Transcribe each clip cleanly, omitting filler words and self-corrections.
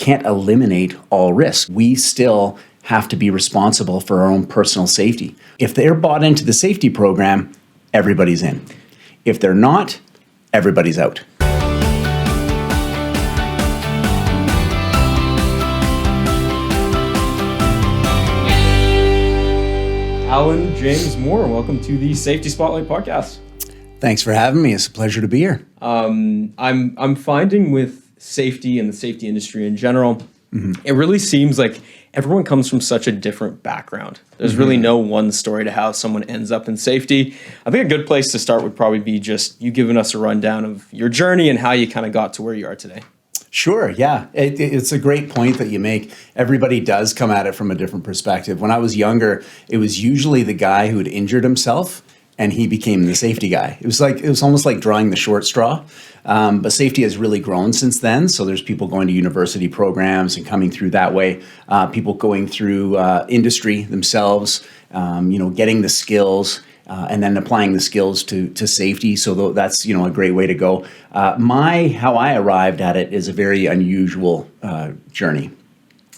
can't eliminate all risk. We still have to be responsible for our own personal safety. If they're bought into the safety program, everybody's in. If they're not, everybody's out. Allan James Moore, welcome to the Safety Spotlight podcast. Thanks for having me. It's a pleasure to be here. I'm finding with safety and the safety industry in general, it really seems like everyone comes from such a different background. There's really no one story to how someone ends up in safety. I think a good place to start would probably be just you giving us a rundown of your journey and how you kind of got to where you are today. Sure, yeah. It's a great point that you make. Everybody does come at it from a different perspective. When I was younger, it was usually the guy who had injured himself and he became the safety guy. It was almost like drawing the short straw. But safety has really grown since then. So there's people going to university programs and coming through that way. People going through industry themselves, getting the skills. And then applying the skills to safety. So that's, a great way to go. How I arrived at it is a very unusual journey,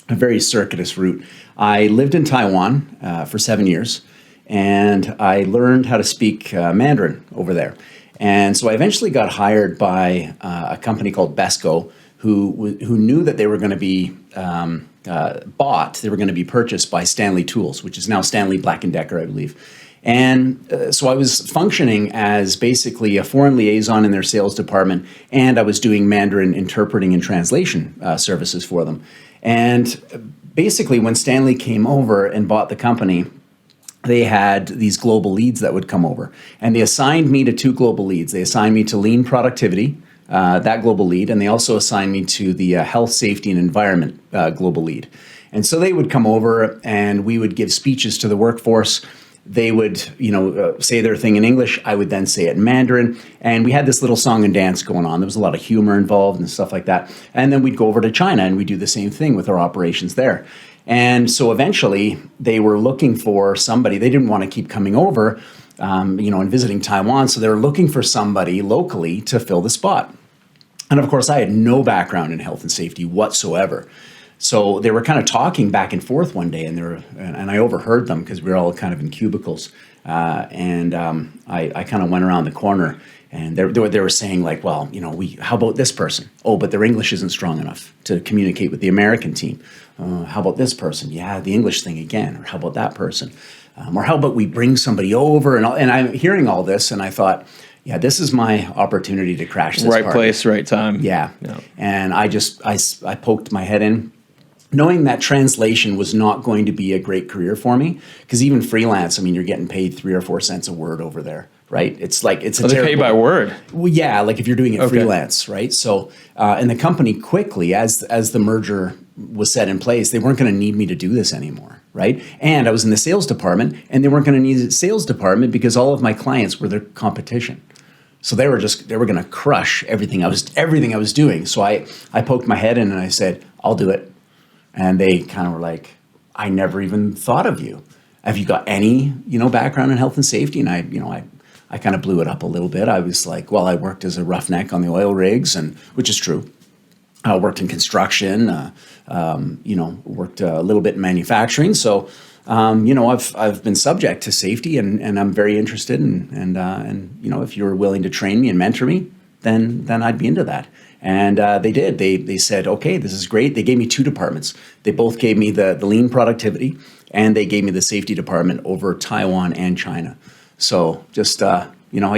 a very circuitous route. I lived in Taiwan for 7 years, and I learned how to speak Mandarin over there. And so I eventually got hired by a company called Besco, who knew that they were going to be they were going to be purchased by Stanley Tools, which is now Stanley Black Decker, I believe. And so I was functioning as basically a foreign liaison in their sales department, and I was doing Mandarin interpreting and translation services for them. And basically, when Stanley came over and bought the company, they had these global leads that would come over. And they assigned me to 2 global leads. They assigned me to lean productivity, that global lead, and they also assigned me to the health, safety, and environment global lead. And so they would come over, and we would give speeches to the workforce. They would, say their thing in English. I would then say it in Mandarin. And we had this little song and dance going on. There was a lot of humor involved and stuff like that. And then we'd go over to China and we'd do the same thing with our operations there. And so eventually they were looking for somebody. They didn't want to keep coming over, and visiting Taiwan. So they were looking for somebody locally to fill the spot. And of course, I had no background in health and safety whatsoever. So they were kind of talking back and forth one day, and I overheard them because we were all kind of in cubicles. I kind of went around the corner, and they were saying like, well, how about this person? Oh, but their English isn't strong enough to communicate with the American team. How about this person? Yeah, the English thing again. Or how about that person? Or how about we bring somebody over? And I'm hearing all this, and I thought, yeah, this is my opportunity to crash this right party. Place, right time. Yeah. And I poked my head in, knowing that translation was not going to be a great career for me, because even freelance, you're getting paid 3 or 4 cents a word over there, right? It's like it's a they pay by word. Well, yeah, like if you're doing it freelance, right? So, and the company quickly, as the merger was set in place, they weren't going to need me to do this anymore, right? And I was in the sales department, and they weren't going to need a sales department because all of my clients were their competition. So they were going to crush everything I was doing. So I poked my head in and I said, I'll do it. And they kind of were like, I never even thought of you. Have you got any, background in health and safety? And I kind of blew it up a little bit. I was like, well, I worked as a roughneck on the oil rigs, which is true. I worked in construction, worked a little bit in manufacturing. So, I've been subject to safety, and I'm very interested. And if you were willing to train me and mentor me, then I'd be into that. And they did. They said, okay, this is great. They gave me 2 departments. They both gave me the lean productivity, and they gave me the safety department over Taiwan and China. So just, I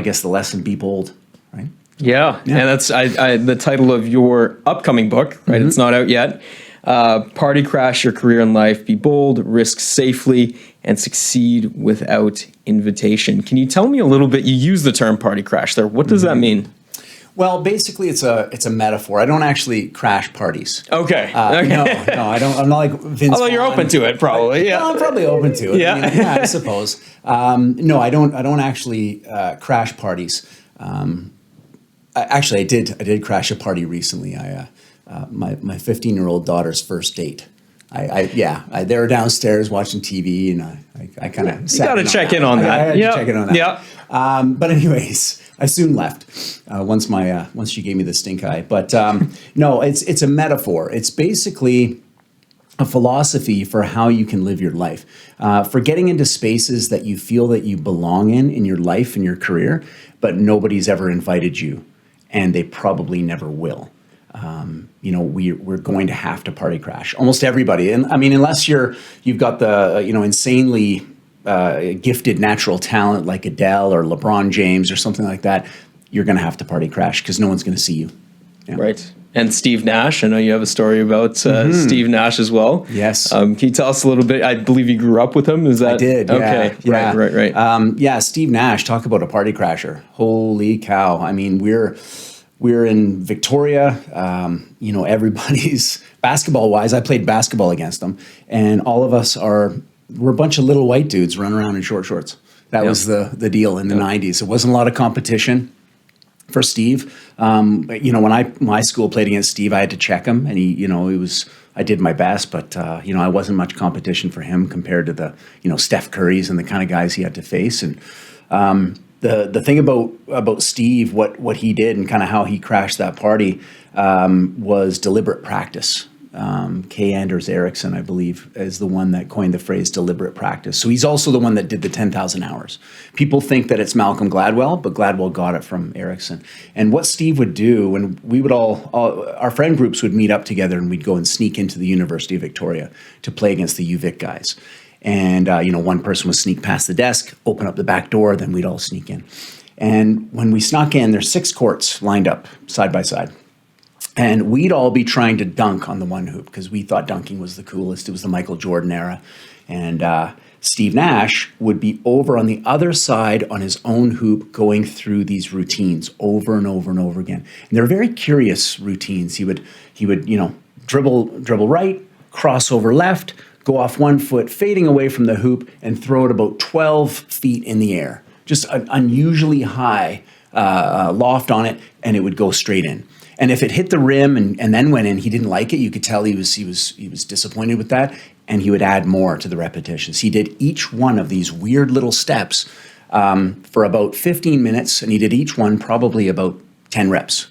guess the lesson, be bold, right? Yeah. And that's the title of your upcoming book, right? It's not out yet. Party Crash Your Career and Life, Be Bold, Risk Safely, and Succeed Without Invitation. Can you tell me a little bit? You use the term party crash there. What does that mean? Well, basically, it's a metaphor. I don't actually crash parties. Okay. No, I don't. I'm not like Vince. Although you're open to it, probably. Yeah. Well, I'm probably open to it. Yeah. I suppose. No, I don't actually crash parties. Actually, I did crash a party recently. My 15-year-old daughter's first date. They were downstairs watching TV, and I kind of You got to check in on that. I had to check in on that. Yeah. But anyways, I soon left once she gave me the stink eye. But no, it's a metaphor. It's basically a philosophy for how you can live your life, for getting into spaces that you feel that you belong in your life and your career, but nobody's ever invited you, and they probably never will. We're going to have to party crash. Almost everybody, and I mean, unless you've got the insanely gifted natural talent like Adele or LeBron James or something like that, you're going to have to party crash because no one's going to see you. Yeah. Right. And Steve Nash, I know you have a story about Steve Nash as well. Yes. Can you tell us a little bit? I believe you grew up with him. Is that? I did. Okay. Yeah. Right. Steve Nash, talk about a party crasher. Holy cow. I mean, we're in Victoria. Everybody's basketball-wise. I played basketball against them, and all of us we're a bunch of little white dudes running around in short shorts. That was the deal in the 90s. It wasn't a lot of competition for Steve. When my school played against Steve, I had to check him, and I did my best, but I wasn't much competition for him compared to the Steph Currys and the kind of guys he had to face. And the thing about Steve, what he did and kind of how he crashed that party was deliberate practice. K. Anders Ericsson, I believe, is the one that coined the phrase deliberate practice. So he's also the one that did the 10,000 hours. People think that it's Malcolm Gladwell, but Gladwell got it from Ericsson. And what Steve would do, when we would our friend groups would meet up together, and we'd go and sneak into the University of Victoria to play against the UVic guys. And, one person would sneak past the desk, open up the back door, then we'd all sneak in. And when we snuck in, there's 6 courts lined up side by side. And we'd all be trying to dunk on the one hoop because we thought dunking was the coolest. It was the Michael Jordan era. And Steve Nash would be over on the other side on his own hoop going through these routines over and over and over again. And they're very curious routines. He would dribble right, cross over left, go off one foot, fading away from the hoop, and throw it about 12 feet in the air. Just an unusually high loft on it, and it would go straight in. And if it hit the rim and then went in, he didn't like it. You could tell he was disappointed with that, and he would add more to the repetitions. He did each one of these weird little steps for about 15 minutes, and he did each one probably about 10 reps.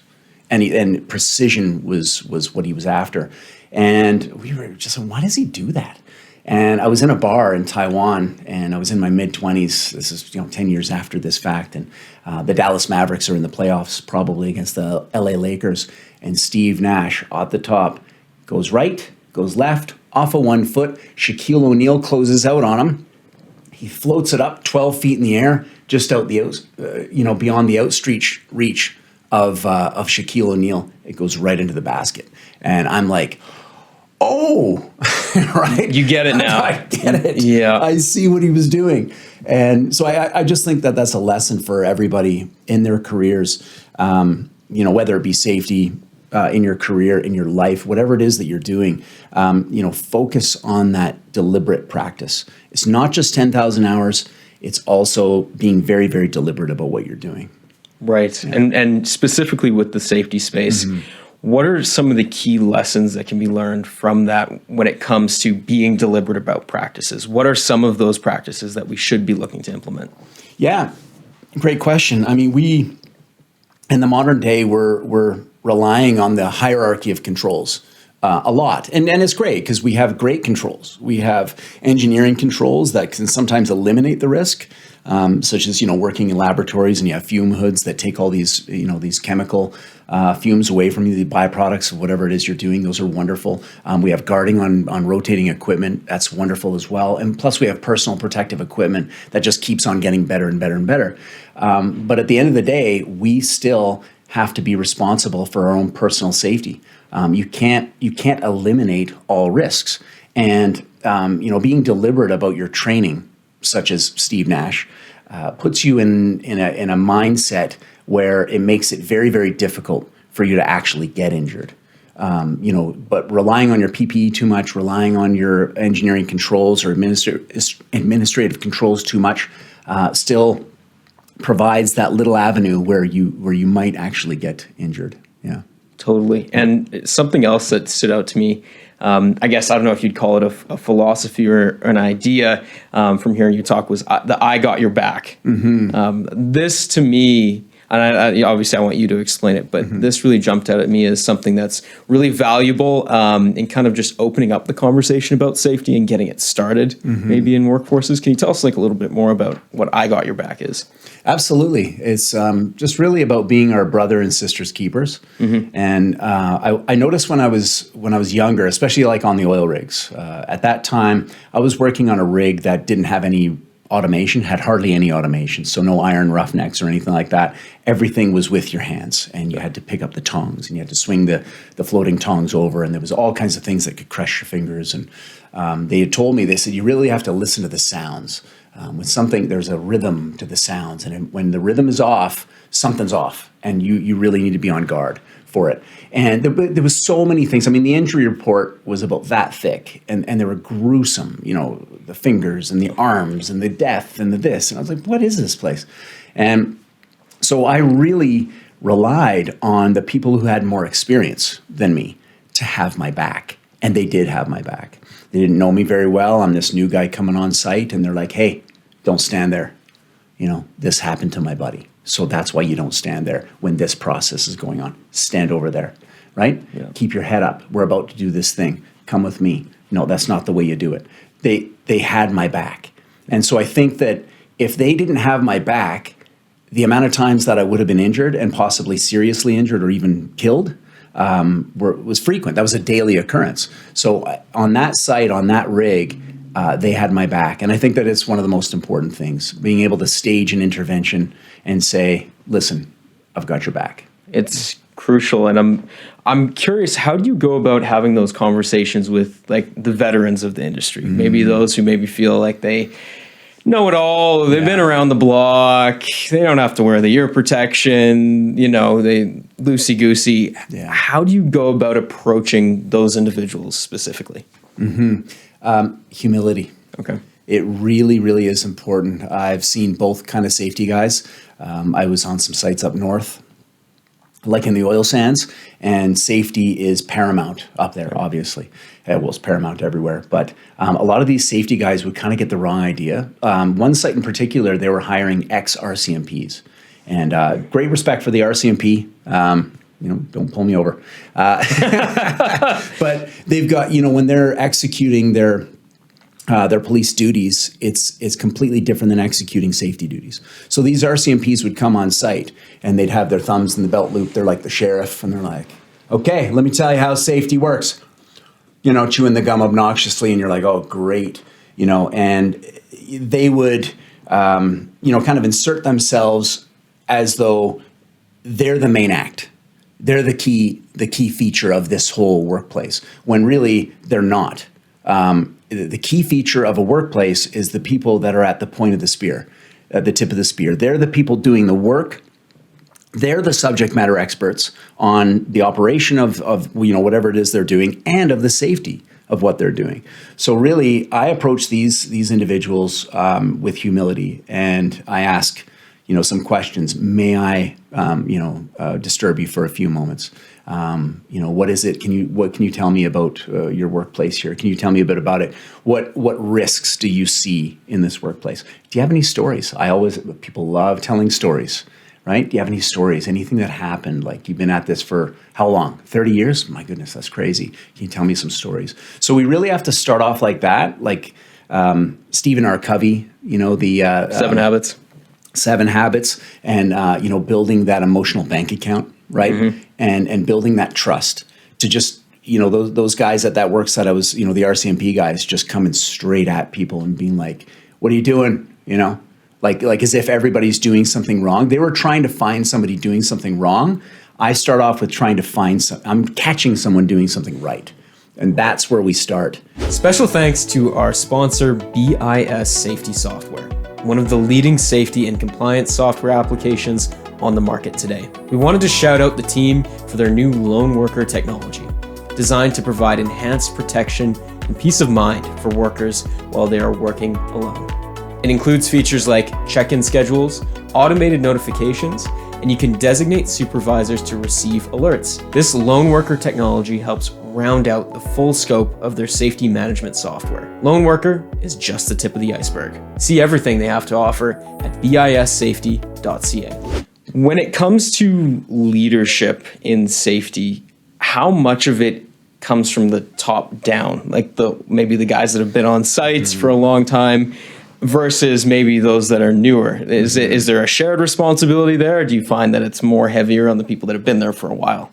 And precision was what he was after. And we were just like, why does he do that? And I was in a bar in Taiwan, and I was in my mid-20s. This is 10 years after this fact, and the Dallas Mavericks are in the playoffs, probably against the LA Lakers. And Steve Nash at the top goes right, goes left, off of one foot. Shaquille O'Neal closes out on him. He floats it up 12 feet in the air, just out beyond the outstretched reach of Shaquille O'Neal. It goes right into the basket, and I'm like, oh, right. You get it now. I get it. Yeah. I see what he was doing. And so I just think that that's a lesson for everybody in their careers, whether it be safety in your career, in your life, whatever it is that you're doing, focus on that deliberate practice. It's not just 10,000 hours. It's also being very, very deliberate about what you're doing. Right. Yeah. And specifically with the safety space, what are some of the key lessons that can be learned from that when it comes to being deliberate about practices? What are some of those practices that we should be looking to implement? Yeah, great question. I mean, we, in the modern day, we're relying on the hierarchy of controls a lot. And it's great because we have great controls. We have engineering controls that can sometimes eliminate the risk, such as, working in laboratories, and you have fume hoods that take all these, these chemical fumes away from you, the byproducts of whatever it is you're doing. Those are wonderful. We have guarding on rotating equipment. That's wonderful as well. And plus we have personal protective equipment that just keeps on getting better and better and better. But at the end of the day, we still have to be responsible for our own personal safety. You can't eliminate all risks. And, being deliberate about your training, such as Steve Nash, puts you in a mindset where it makes it very, very difficult for you to actually get injured. But relying on your PPE too much, relying on your engineering controls or administrative controls too much, still provides that little avenue where you might actually get injured. Yeah. Totally. And something else that stood out to me, I guess, I don't know if you'd call it a philosophy or an idea from hearing you talk, was the I got your back. This to me, and obviously I want you to explain it, but this really jumped out at me as something that's really valuable in kind of just opening up the conversation about safety and getting it started maybe in workforces. Can you tell us like a little bit more about what I got your back is? Absolutely. It's just really about being our brother and sister's keepers. And I noticed when I was younger, especially like on the oil rigs, at that time, I was working on a rig that didn't have any automation, had hardly any automation. So no iron roughnecks or anything like that. Everything was with your hands, and you had to pick up the tongs and you had to swing the floating tongs over, and there was all kinds of things that could crush your fingers. And they had told me, they said, you really have to listen to the sounds. With something, there's a rhythm to the sounds, and when the rhythm is off, something's off, and you really need to be on guard for it. And there was so many things. I mean, the injury report was about that thick, and they were gruesome, the fingers and the arms and the death and the this. And I was like, what is this place? And so I really relied on the people who had more experience than me to have my back. And they did have my back. They didn't know me very well. I'm this new guy coming on site, and they're like, hey, don't stand there. This happened to my buddy. So that's why you don't stand there when this process is going on. Stand over there, right? Yeah. Keep your head up. We're about to do this thing. Come with me. No, that's not the way you do it. They had my back. And so I think that if they didn't have my back, the amount of times that I would have been injured and possibly seriously injured or even killed was frequent. That was a daily occurrence. So on that site, on that rig, they had my back. And I think that it's one of the most important things, being able to stage an intervention and say, listen, I've got your back. It's crucial. And I'm curious, how do you go about having those conversations with like the veterans of the industry? Maybe those who maybe feel like they know it all. They've been around the block. They don't have to wear the ear protection. They loosey-goosey. Yeah. How do you go about approaching those individuals specifically? Humility. Okay. It really, really is important. I've seen both kind of safety guys. I was on some sites up north, like in the oil sands, and safety is paramount up there, obviously. Well, it's paramount everywhere. But a lot of these safety guys would kind of get the wrong idea. One site in particular, they were hiring ex-RCMPs. And great respect for the RCMP. Don't pull me over. But they've got, when they're executing their police duties, it's completely different than executing safety duties. So these RCMPs would come on site and they'd have their thumbs in the belt loop. They're like the sheriff, and they're like, okay, let me tell you how safety works. Chewing the gum obnoxiously, and you're like, oh, great. And they would, kind of insert themselves as though they're the main act. They're the key feature of this whole workplace, when really they're not. The key feature of a workplace is the people that are at the point of the spear, at the tip of the spear. They're the people doing the work. They're the subject matter experts on the operation of whatever it is they're doing, and of the safety of what they're doing. So really, I approach these individuals with humility, and I ask some questions. May I disturb you for a few moments? What is it? What can you tell me about your workplace here? Can you tell me a bit about it? What risks do you see in this workplace? Do you have any stories? People love telling stories, right? Do you have any stories? Anything that happened? Like, you've been at this for how long? 30 years? My goodness, that's crazy. Can you tell me some stories? So we really have to start off like that, like Stephen R. Covey, the 7 Habits. 7 Habits, and building that emotional bank account, right? And building that trust to just, those guys at that worksite, I was, the RCMP guys just coming straight at people and being like, what are you doing? Like as if everybody's doing something wrong. They were trying to find somebody doing something wrong. I start off with trying to find I'm catching someone doing something right. And that's where we start. Special thanks to our sponsor, BIS Safety Software, one of the leading safety and compliance software applications on the market today. We wanted to shout out the team for their new Lone Worker technology, designed to provide enhanced protection and peace of mind for workers while they are working alone. It includes features like check-in schedules, automated notifications, and you can designate supervisors to receive alerts. This lone worker technology helps round out the full scope of their safety management software. Lone worker is just the tip of the iceberg. See everything they have to offer at bissafety.ca. When it comes to leadership in safety, how much of it comes from the top down, like maybe the guys that have been on sites for a long time versus maybe those that are newer? Is there a shared responsibility there, or do you find that it's more heavier on the people that have been there for a while?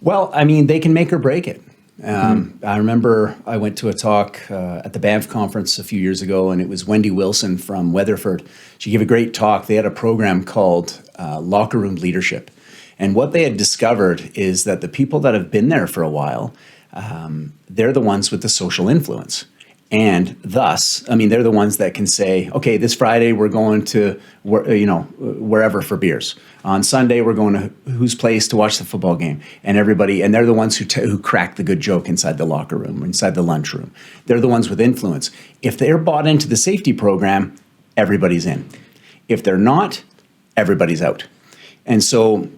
Well, I mean, they can make or break it. I remember I went to a talk at the Banff conference a few years ago, and it was Wendy Wilson from Weatherford. She gave a great talk. They had a program called Locker Room Leadership. And what they had discovered is that the people that have been there for a while, they're the ones with the social influence. And thus, I mean, they're the ones that can say, okay, this Friday we're going to, wherever for beers. On Sunday we're going to whose place to watch the football game. And they're the ones who crack the good joke inside the locker room, inside the lunchroom. They're the ones with influence. If they're bought into the safety program, everybody's in. If they're not, everybody's out. And so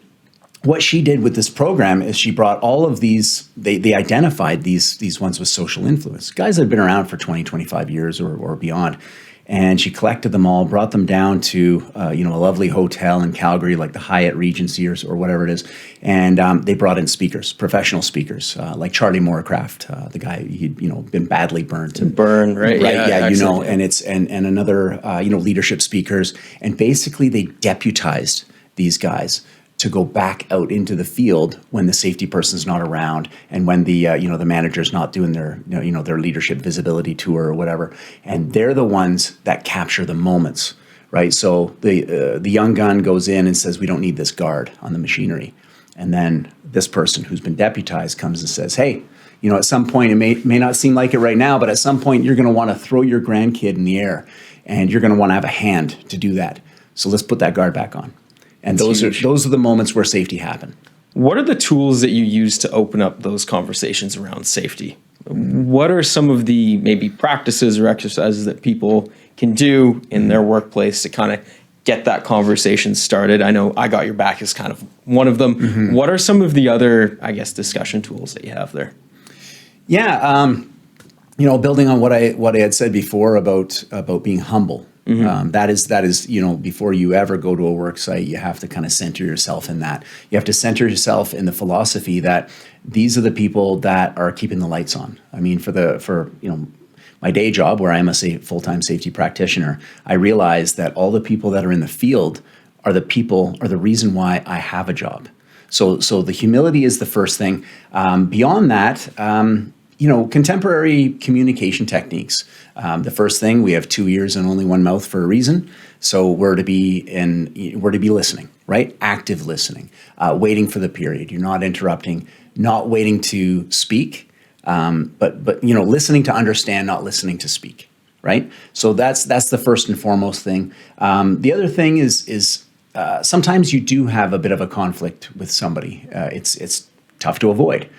what she did with this program is she brought all of these, they identified these ones with social influence, guys that have been around for 20, 25 years or beyond. And she collected them all, brought them down to a lovely hotel in Calgary, like the Hyatt Regency or whatever it is. And they brought in speakers, professional speakers, like Charlie Moorcraft, the guy he'd been badly burned. Right? Yeah, and another leadership speakers, and basically they deputized these guys to go back out into the field when the safety person's not around, and when the the manager's not doing their their leadership visibility tour or whatever, and they're the ones that capture the moments, right? So the young gun goes in and says, we don't need this guard on the machinery, and then this person who's been deputized comes and says, hey, at some point, it may not seem like it right now, but at some point you're going to want to throw your grandkid in the air, and you're going to want to have a hand to do that. So let's put that guard back on. And those are the moments where safety happen. What are the tools that you use to open up those conversations around safety? What are some of the maybe practices or exercises that people can do in their workplace to kind of get that conversation started? I know I Got Your Back is kind of one of them. Mm-hmm. What are some of the other, discussion tools that you have there? Yeah, building on what I had said before about being humble. Mm-hmm. That is, before you ever go to a work site, you have to kind of center yourself in that. You have to center yourself in the philosophy that these are the people that are keeping the lights on. I mean, for my day job, where I'm a full-time safety practitioner, I realize that all the people that are in the field are the reason why I have a job. So the humility is the first thing. Beyond that, contemporary communication techniques. The first thing, we have 2 ears and only one mouth for a reason. So we're to be listening, right? Active listening, waiting for the period. You're not interrupting, not waiting to speak, but listening to understand, not listening to speak, right? So that's the first and foremost thing. The other thing is sometimes you do have a bit of a conflict with somebody. It's tough to avoid.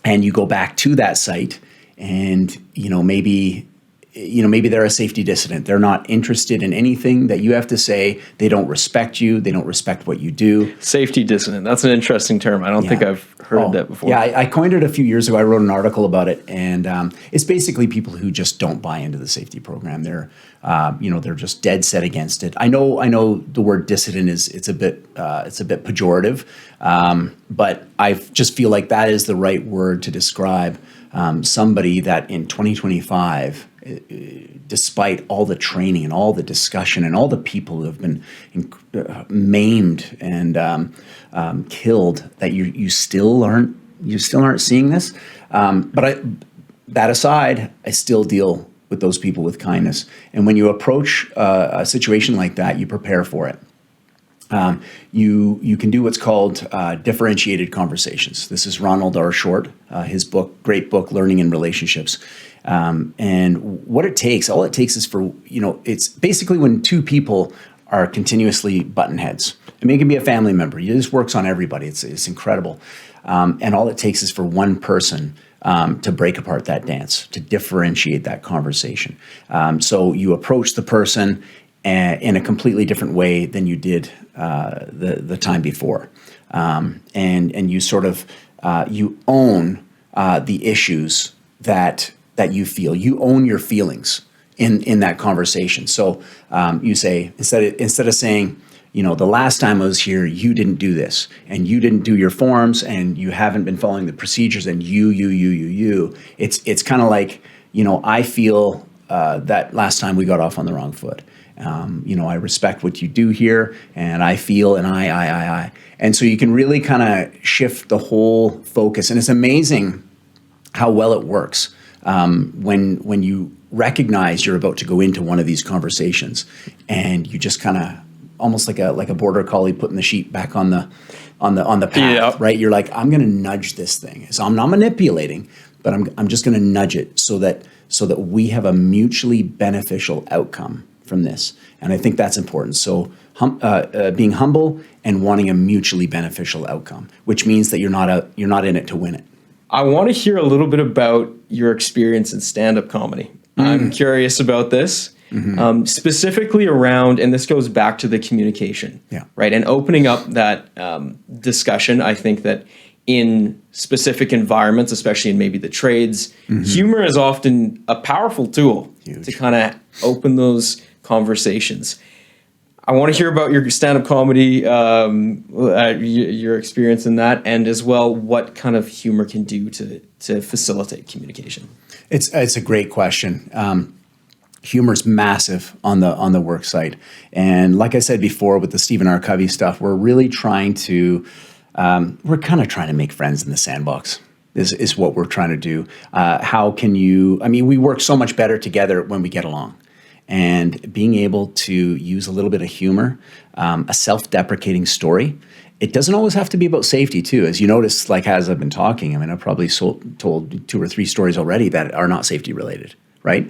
And you go back to that site, and maybe they're a safety dissident. They're not interested in anything that you have to say. They don't respect you. They don't respect what you do. Safety dissident. That's an interesting term. I don't think I've heard that before. Yeah, I coined it a few years ago. I wrote an article about it, and it's basically people who just don't buy into the safety program. They're just dead set against it. I know the word dissident it's a bit pejorative, but I just feel like that is the right word to describe somebody that in 2025, despite all the training and all the discussion and all the people who have been maimed and killed, that you still aren't seeing this. But that aside, I still deal with those people with kindness. And when you approach a situation like that, you prepare for it. You can do what's called differentiated conversations. This is Ronald R. Short, his great book, Learning in Relationships. And what all it takes is for, it's basically when two people are continuously button heads. I mean, it can be a family member. This works on everybody. It's incredible. And all it takes is for one person to break apart that dance, to differentiate that conversation. So you approach the person in a completely different way than you did the time before. And you sort of, you own the issues that you feel. You own your feelings in that conversation. So you say, instead of saying, the last time I was here, you didn't do this, and you didn't do your forms, and you haven't been following the procedures, and you. It's kind of like, I feel that last time we got off on the wrong foot. I respect what you do here, and I feel, and I. And so you can really kind of shift the whole focus, and it's amazing how well it works when you recognize you're about to go into one of these conversations, and you just kind of almost like a border collie putting the sheep back on the path, right? You're like, I'm going to nudge this thing. So I'm not manipulating, but I'm just going to nudge it so that we have a mutually beneficial outcome from this. And I think that's important. So being humble and wanting a mutually beneficial outcome, which means that you're not in it to win it. I want to hear a little bit about your experience in stand-up comedy. I'm curious about this. Specifically around, and this goes back to the communication, right? And opening up that discussion. I think that in specific environments, especially in maybe the trades, humor is often a powerful tool to kind of open those conversations. I want to hear about your stand-up comedy, your experience in that, and as well what kind of humor can do to facilitate communication. It's a great question. Humor's massive on the work site. And like I said before with the Stephen R. Covey stuff, we're really trying to, we're kind of trying to make friends in the sandbox is what we're trying to do. How can you, we work so much better together when we get along. And being able to use a little bit of humor, a self-deprecating story. It doesn't always have to be about safety too. As you notice, like as I've been talking, I've probably told 2 or 3 stories already that are not safety related, right?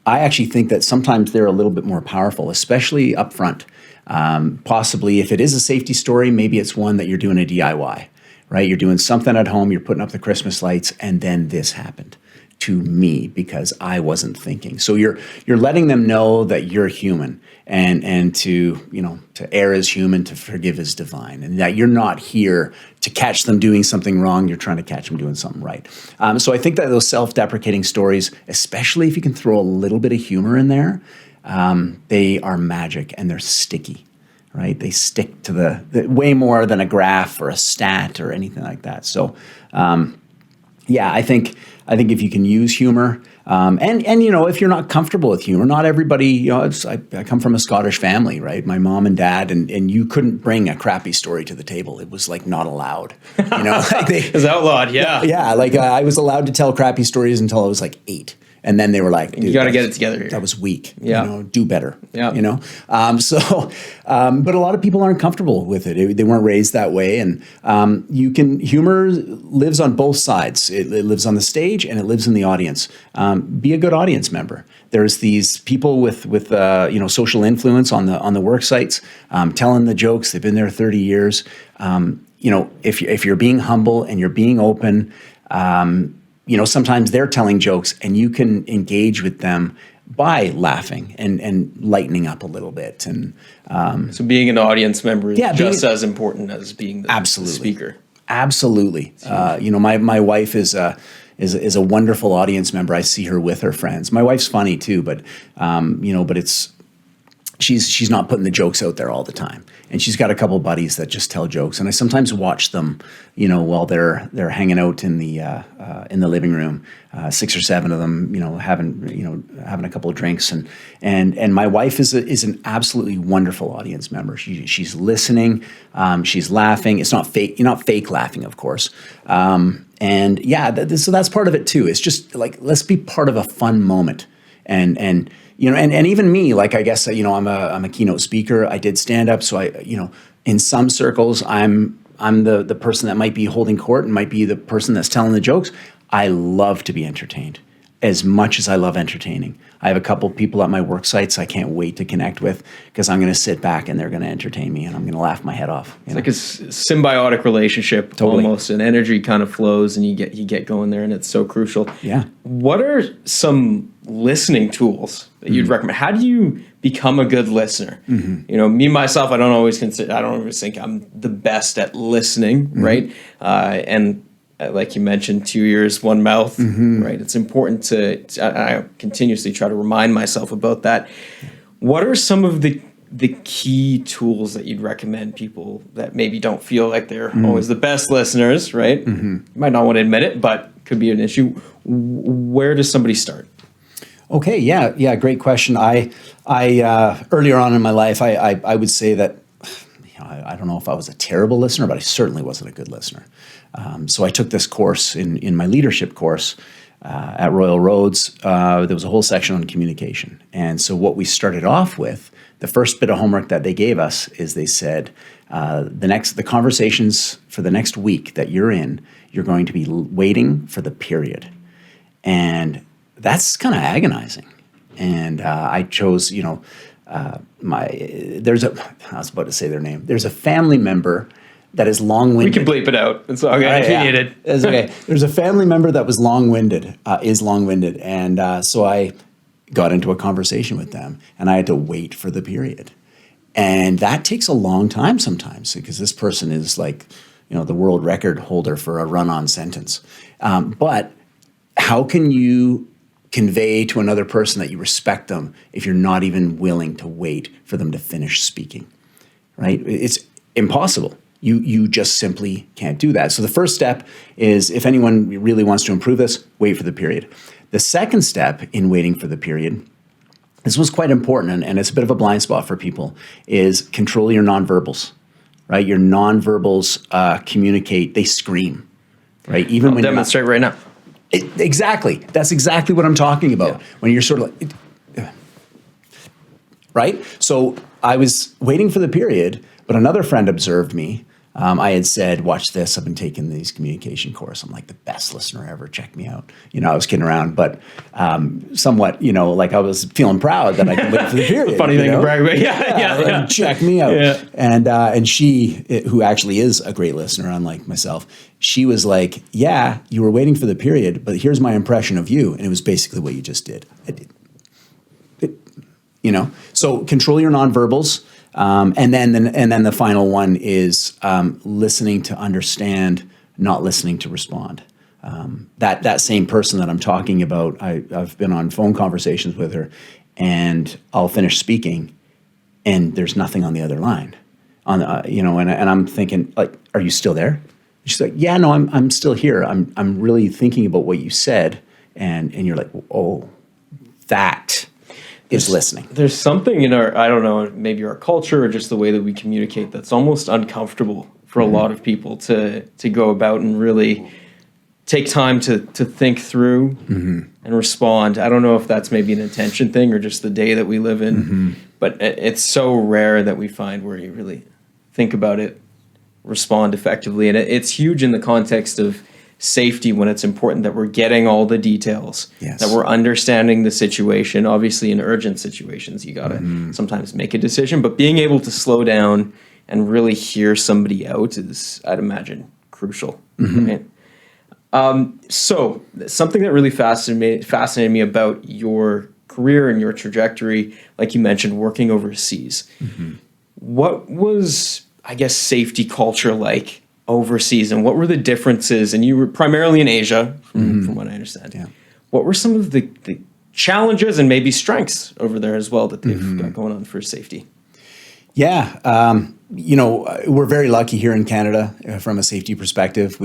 I actually think that sometimes they're a little bit more powerful, especially up front. Possibly if it is a safety story, maybe it's one that you're doing a DIY, right? You're doing something at home, you're putting up the Christmas lights, and then this happened to me because I wasn't thinking. So you're letting them know that you're human, and to err is human, to forgive is divine, and that you're not here to catch them doing something wrong. You're trying to catch them doing something right. So I think that those self-deprecating stories, especially if you can throw a little bit of humor in there, they are magic and they're sticky, right? They stick to the way more than a graph or a stat or anything like that. So I think if you can use humor, and if you're not comfortable with humor, not everybody, I come from a Scottish family, right? My mom and dad, and you couldn't bring a crappy story to the table. It was like not allowed, It was outlawed, yeah. Yeah, I was allowed to tell crappy stories until I was like 8. And then they were like, you got to get it together here. That was weak. Yeah. Do better. Yeah. But a lot of people aren't comfortable with it. They weren't raised that way. And humor lives on both sides. It lives on the stage and it lives in the audience. Be a good audience member. There's these people with social influence on the work sites, telling the jokes. They've been there 30 years. If you're being humble and you're being open, sometimes they're telling jokes and you can engage with them by laughing and lightening up a little bit. And so being an audience member is just as important as being the speaker. Absolutely. My wife is a wonderful audience member. I see her with her friends. My wife's funny too, but it's she's not putting the jokes out there all the time. And she's got a couple buddies that just tell jokes. And I sometimes watch them, while they're hanging out in the living room, 6 or 7 of them, having a couple of drinks. And my wife is an absolutely wonderful audience member. She's listening, she's laughing. It's not fake. You're not fake laughing, of course. So that's part of it too. It's just like, let's be part of a fun moment. And even me, like, I guess, I'm a keynote speaker. I did stand up. So in some circles, I'm the person that might be holding court and might be the person that's telling the jokes. I love to be entertained as much as I love entertaining. I have a couple people at my work sites I can't wait to connect with because I'm going to sit back and they're going to entertain me and I'm going to laugh my head off. It's like a symbiotic relationship, totally. Almost, and energy kind of flows and you get going there, and it's so crucial. Yeah. What are some listening tools that you'd recommend? How do you become a good listener. You know, me myself, I don't always think I'm the best at listening, right? And like you mentioned, 2 ears, one mouth, right? It's important I continuously try to remind myself about that. What are some of the key tools that you'd recommend people that maybe don't feel like they're always the best listeners, right? You might not want to admit it, but could be an issue. Where does somebody start? Okay, yeah, great question. I earlier on in my life, I would say that, I don't know if I was a terrible listener, but I certainly wasn't a good listener. So I took this course in my leadership course at Royal Roads. There was a whole section on communication, and so what we started off with, the first bit of homework that they gave us is they said, the conversations for the next week that you're in, you're going to be waiting for the period, and that's kind of agonizing. And I chose, I was about to say their name. There's a family member that is long-winded. We can bleep it out. It's okay. Right, if you need it. It's okay. There's a family member that was long-winded, and so I got into a conversation with them, and I had to wait for the period. And that takes a long time sometimes, because this person is like, the world record holder for a run-on sentence. But how can you convey to another person that you respect them if you're not even willing to wait for them to finish speaking, right? It's impossible. You just simply can't do that. So the first step is, if anyone really wants to improve this, wait for the period. The second step in waiting for the period, this was quite important, and it's a bit of a blind spot for people, is control your nonverbals, right? Your nonverbals communicate, they scream, right? Even when demonstrate right now. Exactly. That's exactly what I'm talking about. Yeah. When you're sort of like, right? So I was waiting for the period, but another friend observed me. I had said, watch this, I've been taking these communication course. I'm like the best listener ever, check me out. I was kidding around, but somewhat, like I was feeling proud that I could wait for the period. Funny thing to brag about. Yeah. Check me out. Yeah. And she, who actually is a great listener, unlike myself, she was like, yeah, you were waiting for the period, but here's my impression of you. And it was basically what you just did. I did. So control your nonverbals. And then the final one is listening to understand, not listening to respond. That same person that I'm talking about, I've been on phone conversations with her, and I'll finish speaking, and there's nothing on the other line. And I'm thinking, like, are you still there? She's like, yeah, no, I'm still here. I'm really thinking about what you said, and you're like, oh, that is listening. There's something in I don't know, maybe our culture or just the way that we communicate that's almost uncomfortable for a lot of people to go about and really take time to think through and respond. I don't know if that's maybe an intention thing or just the day that we live in, but it's so rare that we find where you really think about it, respond effectively. And it's huge in the context of safety, when it's important that we're getting all the details, that we're understanding the situation. Obviously, in urgent situations, you got to sometimes make a decision, but being able to slow down and really hear somebody out is, I'd imagine, crucial. Right? So something that really fascinated me about your career and your trajectory, like you mentioned, working overseas. What was, I guess, safety culture like overseas, and what were the differences? And you were primarily in Asia, from what I understand. Yeah. What were some of the challenges and maybe strengths over there as well that they've got going on for safety? Yeah, we're very lucky here in Canada from a safety perspective.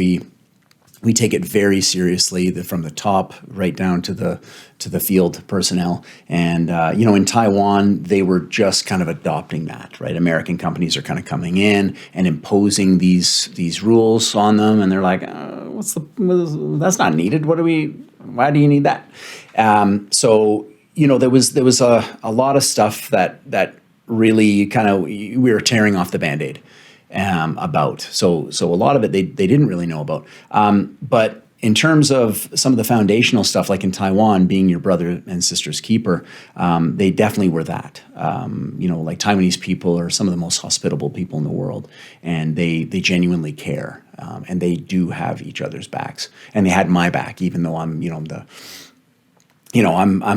We take it very seriously, from the top right down to the field personnel. And in Taiwan, they were just kind of adopting that, right? American companies are kind of coming in and imposing these rules on them, and they're like, that's not needed. Why do you need that? So there was a lot of stuff that really kind of, we were tearing off the Band-Aid about. So a lot of it they didn't really know about. But in terms of some of the foundational stuff, like in Taiwan, being your brother and sister's keeper, they definitely were that. Like Taiwanese people are some of the most hospitable people in the world, and they genuinely care, and they do have each other's backs. And they had my back, even though I'm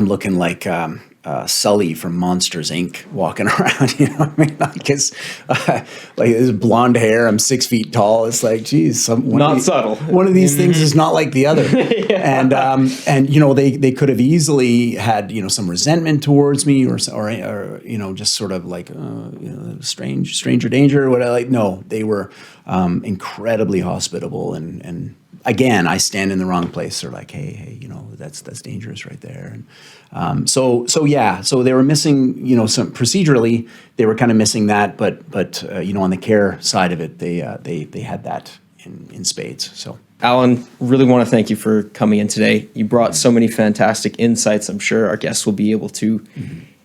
looking like Sully from Monsters Inc. walking around, you know what I mean? Like, his blonde hair, I'm 6 feet tall. It's like, geez, Subtle. One of these things is not like the other. And you know, they could have easily had, you know, some resentment towards me or you know, just sort of like, you know, stranger danger or whatever. Like, no, they were incredibly hospitable and again, I stand in the wrong place. They're like, hey, you know, that's dangerous right there. And so they were missing, you know, some procedurally, they were kind of missing that, but you know, on the care side of it, they had that in spades. So, Allan, really want to thank you for coming in today. You brought so many fantastic insights. I'm sure our guests will be able to.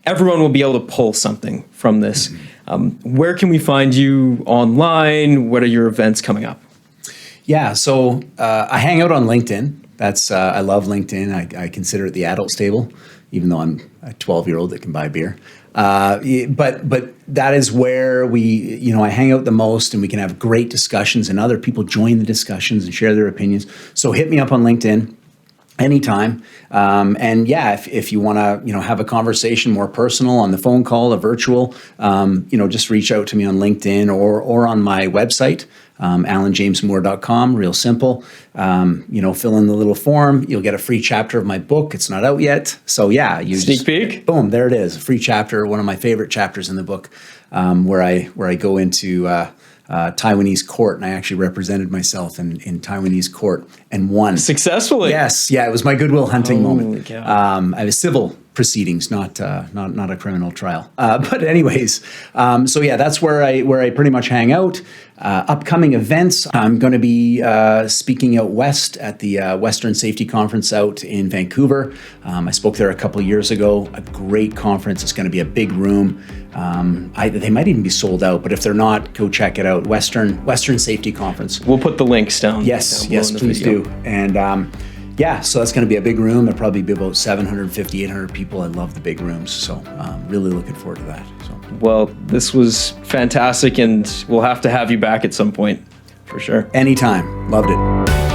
Everyone will be able to pull something from this. Where can we find you online? What are your events coming up? Yeah, so I hang out on LinkedIn. That's I love LinkedIn. I consider it the adult stable, even though I'm a 12-year-old that can buy beer. But that is where I hang out the most, and we can have great discussions, and other people join the discussions and share their opinions. So hit me up on LinkedIn anytime. And yeah, if you want to, you know, have a conversation more personal on the phone call, a virtual, you know, just reach out to me on LinkedIn or on my website. AllanJamesMoore.com, real simple. You know, fill in the little form. You'll get a free chapter of my book. It's not out yet. So yeah, sneak peek. Boom, there it is. A free chapter, one of my favorite chapters in the book, where I go into Taiwanese court, and I actually represented myself in Taiwanese court and won. Successfully? Yes. Yeah, it was my Goodwill Hunting moment. Cow. I was civil proceedings, not a criminal trial. But anyways, so yeah, that's where I pretty much hang out. Upcoming events, I'm going to be speaking out west at the Western Safety Conference out in Vancouver. I spoke there a couple of years ago. A great conference. It's going to be a big room. They might even be sold out, but if they're not, go check it out. Western Safety Conference. We'll put the links down. Yes, please do. And yeah, so that's going to be a big room. There'll probably be about 750, 800 people. I love the big rooms, so really looking forward to that. So. Well, this was fantastic, and we'll have to have you back at some point, for sure. Anytime. Loved it.